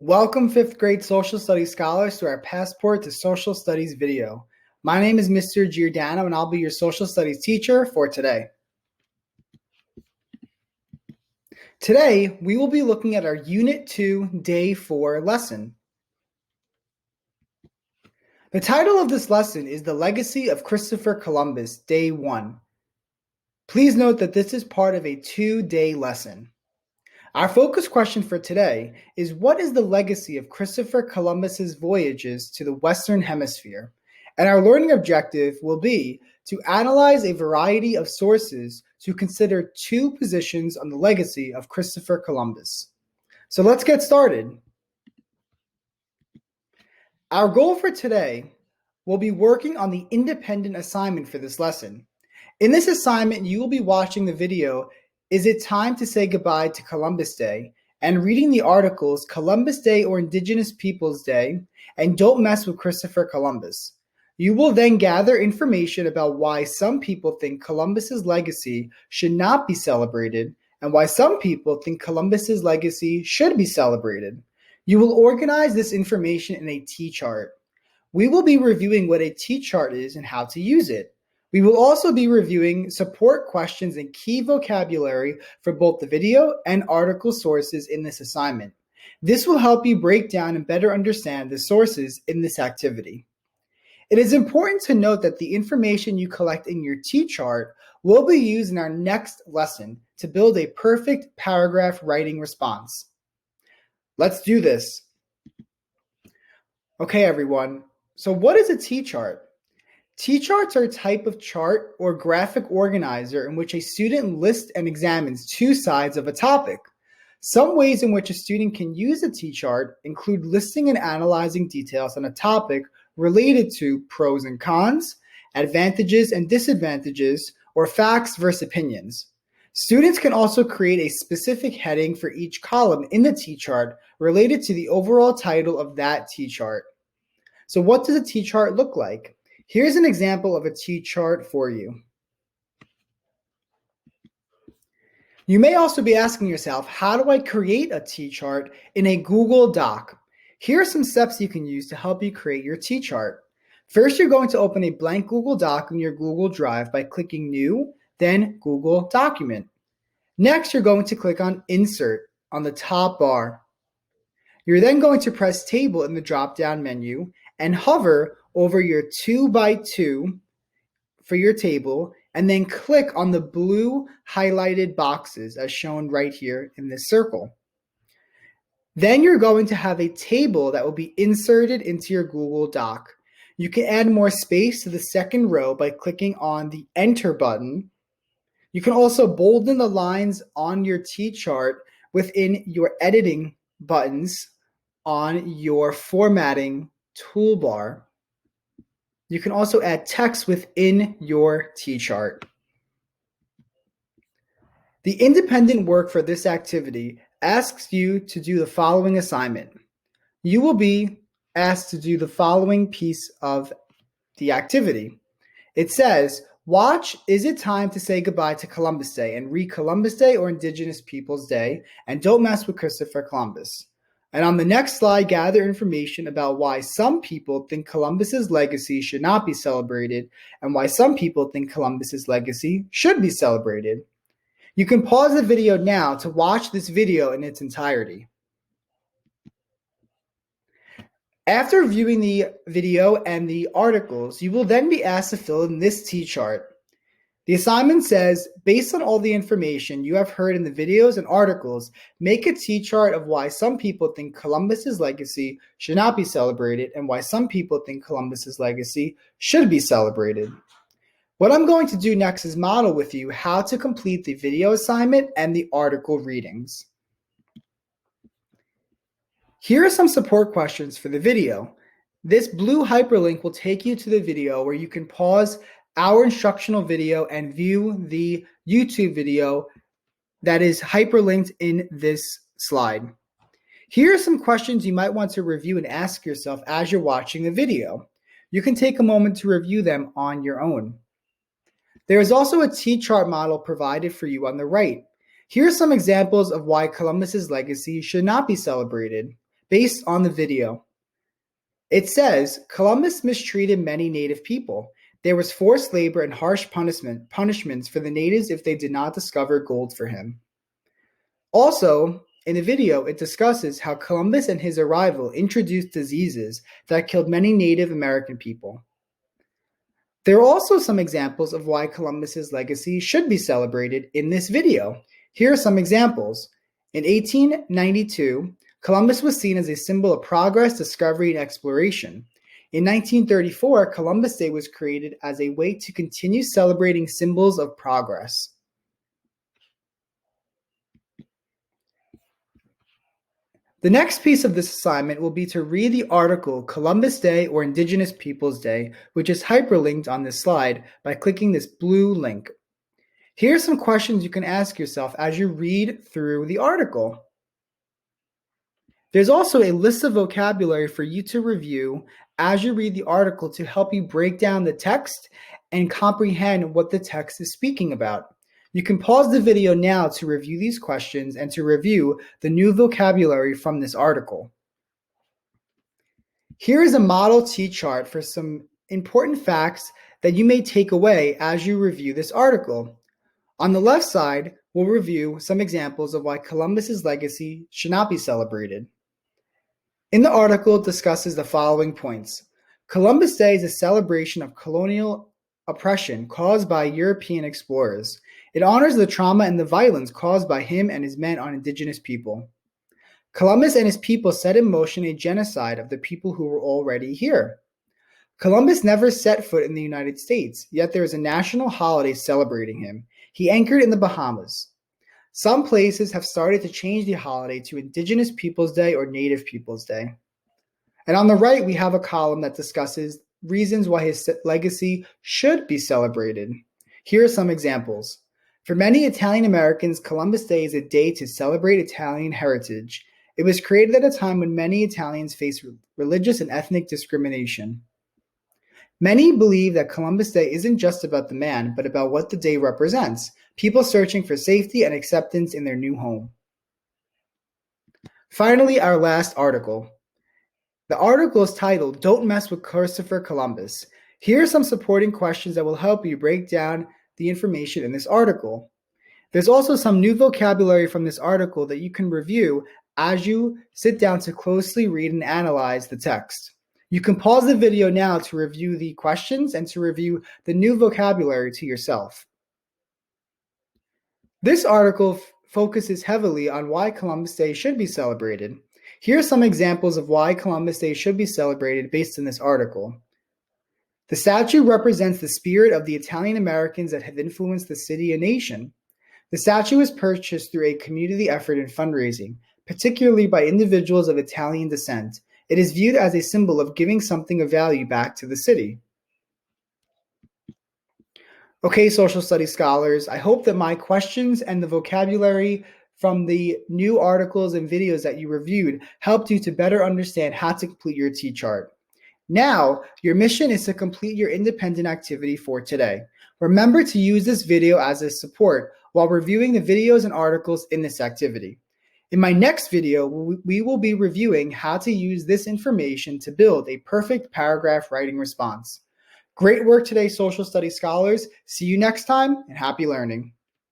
Welcome 5th grade social studies scholars to our Passport to Social Studies video. My name is Mr. Giordano and I'll be your social studies teacher for today. Today, we will be looking at our Unit 2 Day 4 lesson. The title of this lesson is The Legacy of Christopher Columbus, Day 1. Please note that this is part of a 2-day lesson. Our focus question for today is, what is the legacy of Christopher Columbus's voyages to the Western Hemisphere? And our learning objective will be to analyze a variety of sources to consider two positions on the legacy of Christopher Columbus. So let's get started. Our goal for today will be working on the independent assignment for this lesson. In this assignment, you will be watching the video, Is It Time to Say Goodbye to Columbus Day? And reading the articles Columbus Day or Indigenous Peoples Day and Don't Mess with Christopher Columbus. You will then gather information about why some people think Columbus's legacy should not be celebrated and why some people think Columbus's legacy should be celebrated. You will organize this information in a T-chart. We will be reviewing what a T-chart is and how to use it. We will also be reviewing support questions and key vocabulary for both the video and article sources in this assignment. This will help you break down and better understand the sources in this activity. It is important to note that the information you collect in your T-chart will be used in our next lesson to build a perfect paragraph writing response. Let's do this. Okay, everyone. So what is a T-chart? T-charts are a type of chart or graphic organizer in which a student lists and examines two sides of a topic. Some ways in which a student can use a T-chart include listing and analyzing details on a topic related to pros and cons, advantages and disadvantages, or facts versus opinions. Students can also create a specific heading for each column in the T-chart related to the overall title of that T-chart. So what does a T-chart look like? Here's an example of a T-chart for you. You may also be asking yourself, how do I create a T-chart in a Google Doc? Here are some steps you can use to help you create your T-chart. First, you're going to open a blank Google Doc in your Google Drive by clicking New, then Google Document. Next, you're going to click on Insert on the top bar. You're then going to press Table in the drop-down menu and hover over your 2x2 for your table, and then click on the blue highlighted boxes as shown right here in this circle. Then you're going to have a table that will be inserted into your Google Doc. You can add more space to the second row by clicking on the Enter button. You can also bolden the lines on your T-chart within your editing buttons on your formatting toolbar. You can also add text within your T-chart. The independent work for this activity asks you to do the following assignment. You will be asked to do the following piece of the activity. It says, watch Is It Time to Say Goodbye to Columbus Day and read Columbus Day or Indigenous Peoples Day and Don't Mess with Christopher Columbus. And on the next slide, gather information about why some people think Columbus's legacy should not be celebrated and why some people think Columbus's legacy should be celebrated. You can pause the video now to watch this video in its entirety. After viewing the video and the articles, you will then be asked to fill in this T-chart. The assignment says, based on all the information you have heard in the videos and articles, make a T-chart of why some people think Columbus's legacy should not be celebrated and why some people think Columbus's legacy should be celebrated. What I'm going to do next is model with you how to complete the video assignment and the article readings. Here are some support questions for the video. This blue hyperlink will take you to the video where you can pause our instructional video and view the YouTube video that is hyperlinked in this slide. Here are some questions you might want to review and ask yourself as you're watching the video. You can take a moment to review them on your own. There is also a T-chart model provided for you on the right. Here are some examples of why Columbus's legacy should not be celebrated. based on the video. It says, Columbus mistreated many native people. There was forced labor and harsh punishments for the natives if they did not discover gold for him. Also, in the video, it discusses how Columbus and his arrival introduced diseases that killed many Native American people. There are also some examples of why Columbus's legacy should be celebrated in this video. Here are some examples. In 1892, Columbus was seen as a symbol of progress, discovery, and exploration. In 1934, Columbus Day was created as a way to continue celebrating symbols of progress. The next piece of this assignment will be to read the article Columbus Day or Indigenous Peoples Day, which is hyperlinked on this slide by clicking this blue link. Here are some questions you can ask yourself as you read through the article. There's also a list of vocabulary for you to review as you read the article to help you break down the text and comprehend what the text is speaking about. You can pause the video now to review these questions and to review the new vocabulary from this article. Here is a model T-chart for some important facts that you may take away as you review this article. On the left side, we'll review some examples of why Columbus's legacy should not be celebrated. In the article, it discusses the following points. Columbus Day is a celebration of colonial oppression caused by European explorers. It honors the trauma and the violence caused by him and his men on indigenous people. Columbus and his people set in motion a genocide of the people who were already here. Columbus never set foot in the United States, yet there is a national holiday celebrating him. He anchored in the Bahamas. Some places have started to change the holiday to Indigenous Peoples Day or Native Peoples Day. And on the right, we have a column that discusses reasons why his legacy should be celebrated. Here are some examples. For many Italian Americans, Columbus Day is a day to celebrate Italian heritage. It was created at a time when many Italians faced religious and ethnic discrimination. Many believe that Columbus Day isn't just about the man, but about what the day represents, people searching for safety and acceptance in their new home. Finally, our last article. The article is titled, Don't Mess with Christopher Columbus. Here are some supporting questions that will help you break down the information in this article. There's also some new vocabulary from this article that you can review as you sit down to closely read and analyze the text. You can pause the video now to review the questions and to review the new vocabulary to yourself. This article focuses heavily on why Columbus Day should be celebrated. Here are some examples of why Columbus Day should be celebrated based on this article. The statue represents the spirit of the Italian Americans that have influenced the city and nation. The statue was purchased through a community effort in fundraising, particularly by individuals of Italian descent. It is viewed as a symbol of giving something of value back to the city. Okay, social studies scholars, I hope that my questions and the vocabulary from the new articles and videos that you reviewed helped you to better understand how to complete your T-chart. Now, your mission is to complete your independent activity for today. Remember to use this video as a support while reviewing the videos and articles in this activity. In my next video, we will be reviewing how to use this information to build a perfect paragraph writing response. Great work today, social studies scholars. See you next time, and happy learning.